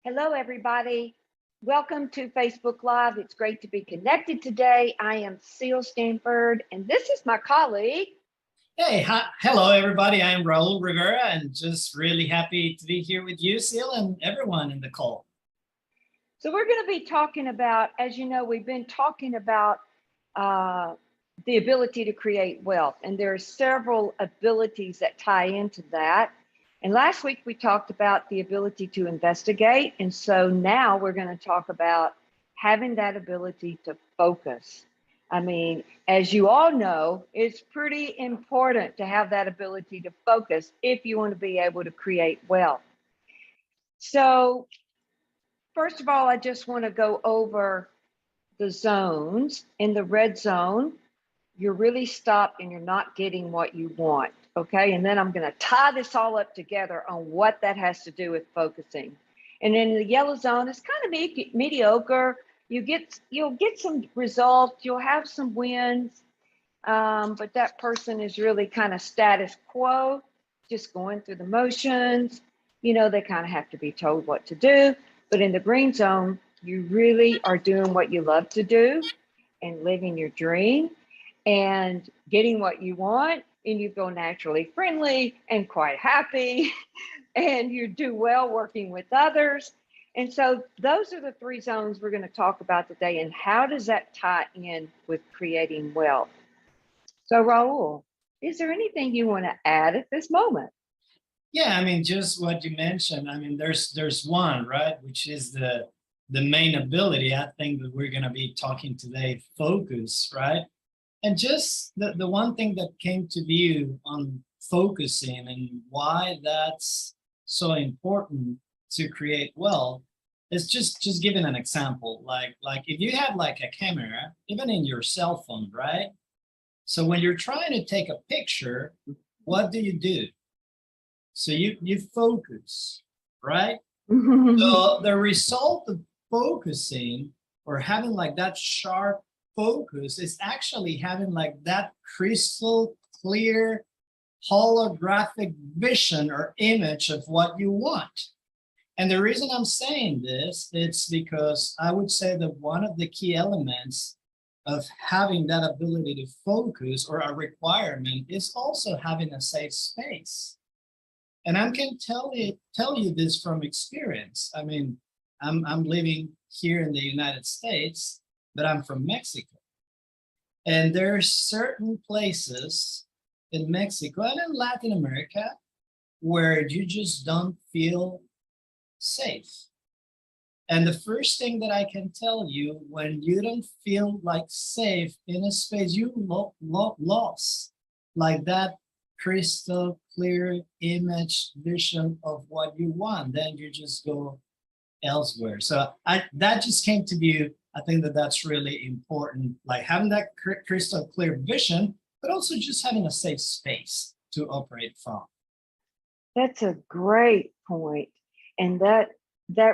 Hello, everybody. Welcome to Facebook Live. It's great to be connected today. I am Seal Stanford, and this is my colleague. Hey, hello everybody. I'm Raul Rivera and just really happy to be here with you, Seal, and everyone in the call. So we're going to be talking about, as you know, we've been talking about the ability to create wealth, and there are several abilities that tie into that. And last week we talked about the ability to investigate, and so now we're going to talk about having that ability to focus. I mean, as you all know, it's pretty important to have that ability to focus if you want to be able to create wealth. So first of all, I just want to go over the zones. In the red zone, you're really stopped and you're not getting what you want. Okay. And then I'm going to tie this all up together on what that has to do with focusing. And in the yellow zone, it's kind of mediocre. You'll get some results. You'll have some wins. But that person is really kind of status quo, just going through the motions. You know, they kind of have to be told what to do. But in the green zone, you really are doing what you love to do and living your dream and getting what you want. And you feel naturally friendly and quite happy. And you do well working with others. And so those are the three zones we're going to talk about today. And how does that tie in with creating wealth? So Raul, is there anything you want to add at this moment? Yeah, I mean, just what you mentioned. I mean, there's one, right, which is the main ability. I think that we're going to be talking today, focus, right? And just the one thing that came to view on focusing and why that's so important to create wealth is just giving an example. Like if you have like a camera, even in your cell phone, right? So when you're trying to take a picture, what do? So you focus, right? So the result of focusing or having like that sharp focus is actually having like that crystal clear holographic vision or image of what you want. And the reason I'm saying this, it's because I would say that one of the key elements of having that ability to focus or a requirement is also having a safe space. And I can tell you this from experience. I mean, I'm living here in the United States, but I'm from Mexico. And there are certain places in Mexico and in Latin America where you just don't feel safe. And the first thing that I can tell you, when you don't feel like safe in a space, you lost like that crystal clear image vision of what you want, then you just go elsewhere. So that just came to view. I think that that's really important, like having that crystal clear vision, but also just having a safe space to operate from. That's a great point. And that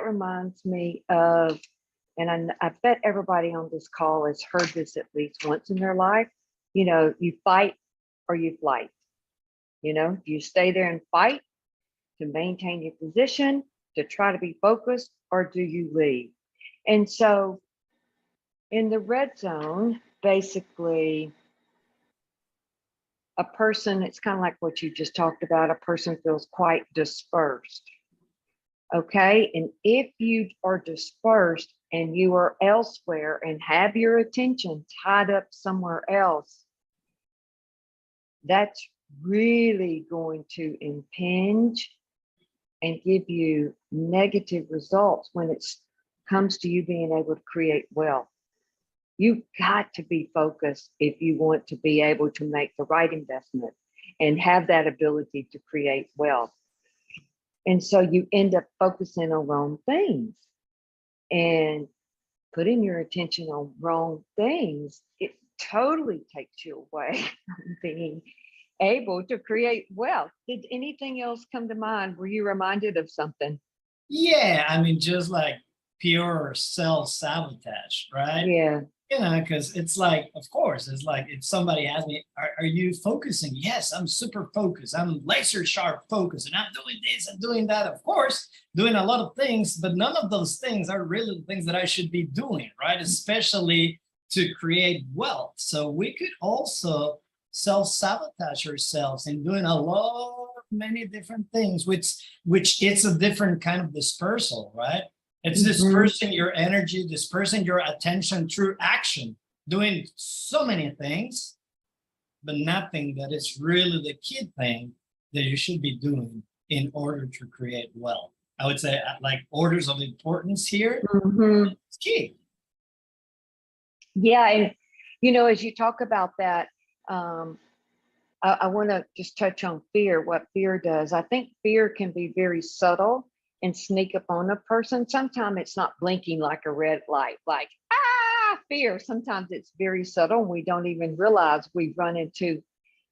reminds me of, and I bet everybody on this call has heard this at least once in their life. You know, you fight or you flight. You know, do you stay there and fight to maintain your position, to try to be focused, or do you leave? And so in the red zone, basically, a person, it's kind of like what you just talked about, a person feels quite dispersed. Okay. And if you are dispersed and you are elsewhere and have your attention tied up somewhere else, that's really going to impinge and give you negative results when it comes to you being able to create wealth. You've got to be focused if you want to be able to make the right investment and have that ability to create wealth. And so you end up focusing on wrong things and putting your attention on wrong things. It totally takes you away from being able to create wealth. Did anything else come to mind? Were you reminded of something? Yeah, I mean, just like pure self-sabotage, right? Yeah. Because it's like, of course, it's like if somebody asks me, are you focusing? Yes, I'm super focused. I'm laser sharp focused, and I'm doing this and doing that. Of course, doing a lot of things, but none of those things are really the things that I should be doing, right? Especially to create wealth. So we could also self-sabotage ourselves in doing a lot of many different things, which it's a different kind of dispersal, right? It's dispersing your energy, dispersing your attention through action, doing so many things, but nothing that is really the key thing that you should be doing in order to create wealth. I would say like orders of importance here, Mhm. it's key. Yeah, and as you talk about that, um, I want to just touch on fear, what fear does. I think fear can be very subtle and sneak up on a person. Sometimes it's not blinking like a red light, like, fear. Sometimes it's very subtle and we don't even realize we run into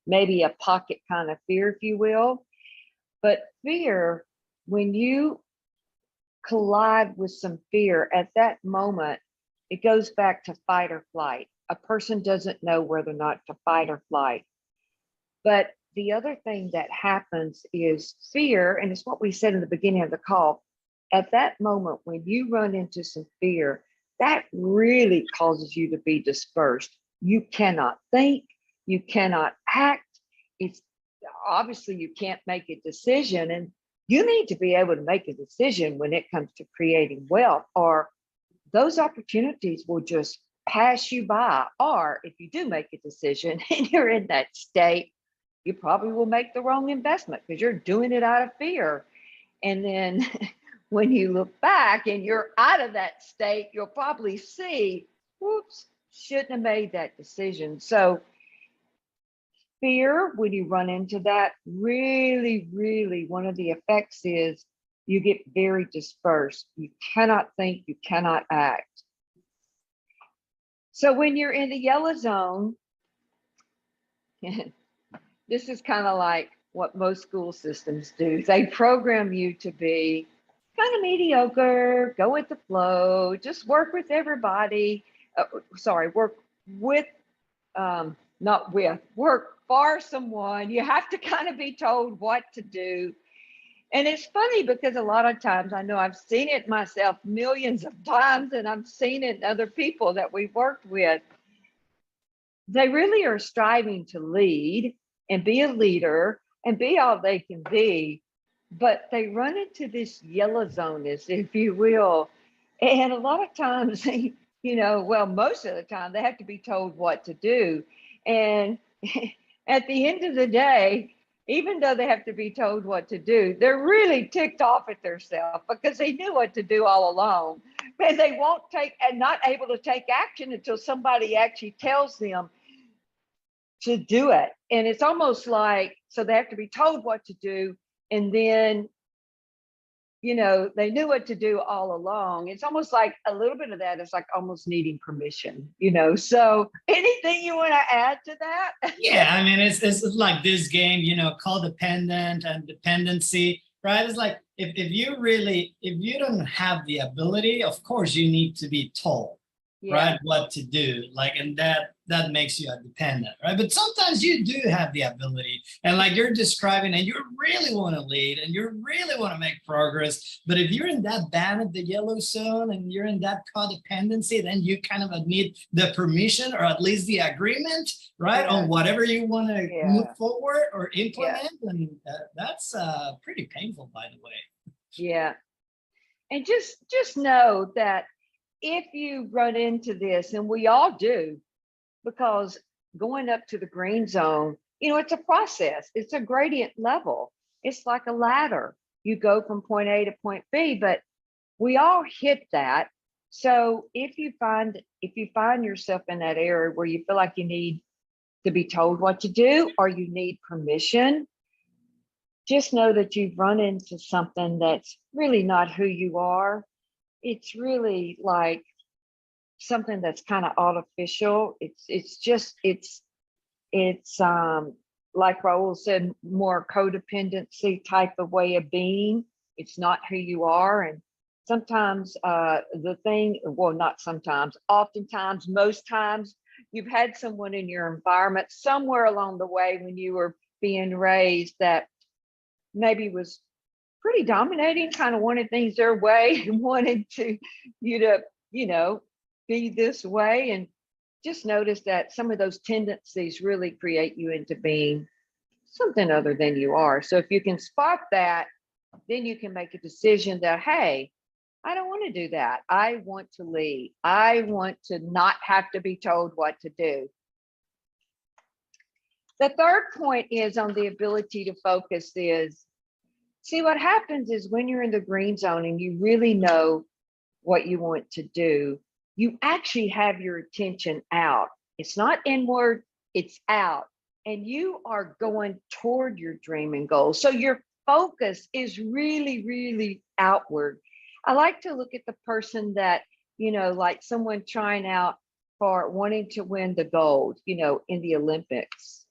maybe a pocket kind of fear, if you will. But fear, when you collide with some fear at that moment, it goes back to fight or flight. A person doesn't know whether or not to fight or flight. But the other thing that happens is fear, and it's what we said in the beginning of the call. At that moment, when you run into some fear, that really causes you to be dispersed. You cannot think, you cannot act. It's obviously you can't make a decision, and you need to be able to make a decision when it comes to creating wealth, or those opportunities will just pass you by. Or if you do make a decision and you're in that state, you probably will make the wrong investment because you're doing it out of fear. And then when you look back and you're out of that state, you'll probably see, whoops, shouldn't have made that decision. So fear, when you run into that, really, really one of the effects is you get very dispersed. You cannot think, you cannot act. So when you're in the yellow zone, this is kind of like what most school systems do. They program you to be kind of mediocre, go with the flow, just work with everybody. Work with, not with, work for someone. You have to kind of be told what to do. And it's funny because a lot of times, I know I've seen it myself millions of times, and I've seen it in other people that we've worked with. They really are striving to lead and be a leader and be all they can be, but they run into this yellow zone, if you will. And a lot of times, most of the time, they have to be told what to do. And at the end of the day, even though they have to be told what to do, they're really ticked off at themselves because they knew what to do all along. And they won't take and not able to take action until somebody actually tells them to do it. And it's almost like, so they have to be told what to do. And then, they knew what to do all along. It's almost like a little bit of that is like almost needing permission, So anything you want to add to that? Yeah, I mean, it's like this game, codependent and dependency, right? It's like if you don't have the ability, of course you need to be told, Yeah. right, what to do, like, and that makes you a dependent, right? But sometimes you do have the ability, and like you're describing, and you really want to lead and you really want to make progress, but if you're in that band of the yellow zone and you're in that codependency, then you kind of need the permission or at least the agreement, right, Yeah. on whatever you want to Yeah. move forward or implement. And that's pretty painful, by the way. Yeah. And just know that if you run into this, and we all do, because going up to the green zone, it's a process. It's a gradient level. It's like a ladder. You go from point A to point B, but we all hit that. So if you find yourself in that area where you feel like you need to be told what to do or you need permission, just know that you've run into something that's really not who you are. It's really like something that's kind of artificial. It's like Raul said, more codependency type of way of being. It's not who you are. And sometimes not sometimes, oftentimes, most times, you've had someone in your environment somewhere along the way when you were being raised that maybe was pretty dominating, kind of wanted things their way and wanted you to, be this way. And just notice that some of those tendencies really create you into being something other than you are. So if you can spot that, then you can make a decision that, hey, I don't want to do that. I want to lead. I want to not have to be told what to do. The third point is on the ability to focus is, see, what happens is when you're in the green zone and you really know what you want to do, you actually have your attention out. It's not inward, it's out. And you are going toward your dream and goal. So your focus is really, really outward. I like to look at the person that, like someone trying out for wanting to win the gold, in the Olympics.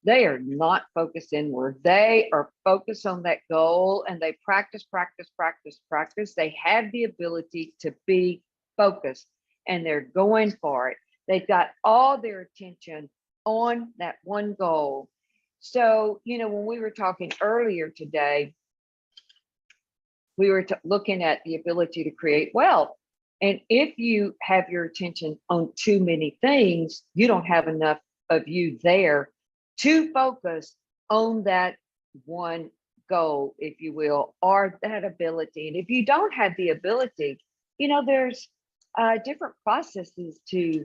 They are not focused inward. They are focused on that goal and they practice, practice, practice, practice. They have the ability to be focused and they're going for it. They've got all their attention on that one goal. So, when we were talking earlier today, we were looking at the ability to create wealth. And if you have your attention on too many things, you don't have enough of you there to focus on that one goal, if you will, or that ability. And if you don't have the ability, there's different processes to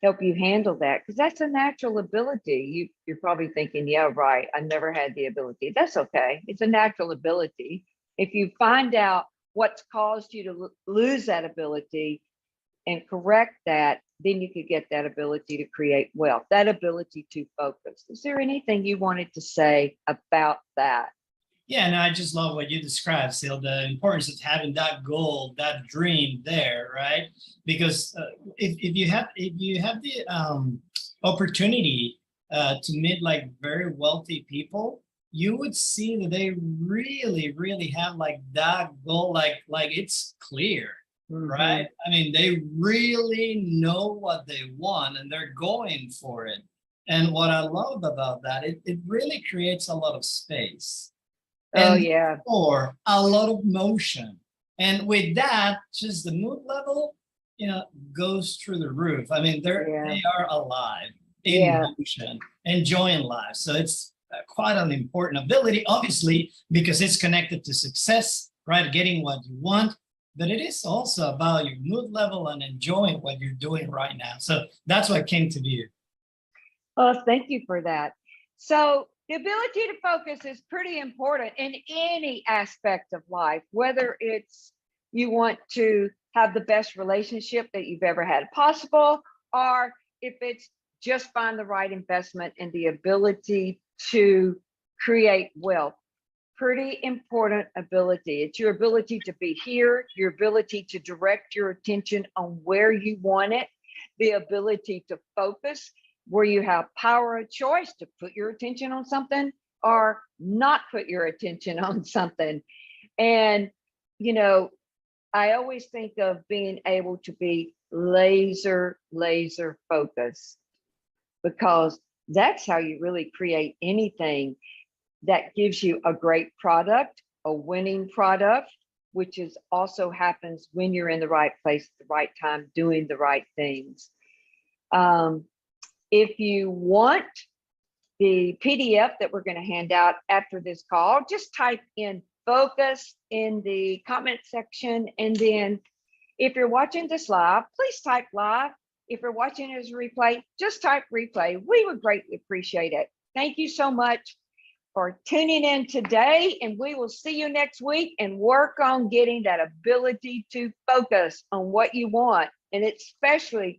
help you handle that, because that's a natural ability. You're probably thinking, yeah, right, I never had the ability. That's okay. It's a natural ability. If you find out what's caused you to lose that ability and correct that, then you could get that ability to create wealth, that ability to focus. Is there anything you wanted to say about that? Yeah, no, I just love what you described, Sil, the importance of having that goal, that dream there, right? Because if you have the opportunity to meet like very wealthy people, you would see that they really, really have like that goal, like it's clear, right? I mean, they really know what they want and they're going for it. And what I love about that, it really creates a lot of space. Oh, And yeah. or a lot of motion. And with that, just the mood level, goes through the roof. I mean, they are alive in motion, enjoying life. So it's quite an important ability, obviously, because it's connected to success, right? Getting what you want. But it is also about your mood level and enjoying what you're doing right now. So that's what came to view. Oh, thank you for that. So the ability to focus is pretty important in any aspect of life, whether it's you want to have the best relationship that you've ever had possible, or if it's just find the right investment and the ability to create wealth. Pretty important ability. It's your ability to be here, your ability to direct your attention on where you want it, the ability to focus, where you have power of choice to put your attention on something or not put your attention on something. And, I always think of being able to be laser focused, because that's how you really create anything that gives you a great product, a winning product, which is also happens when you're in the right place at the right time, doing the right things. If you want the PDF that we're going to hand out after this call, just type in focus in the comment section. And then if you're watching this live, please type live. If you're watching it as a replay, just type replay. We would greatly appreciate it. Thank you so much for tuning in today, and we will see you next week and work on getting that ability to focus on what you want, and especially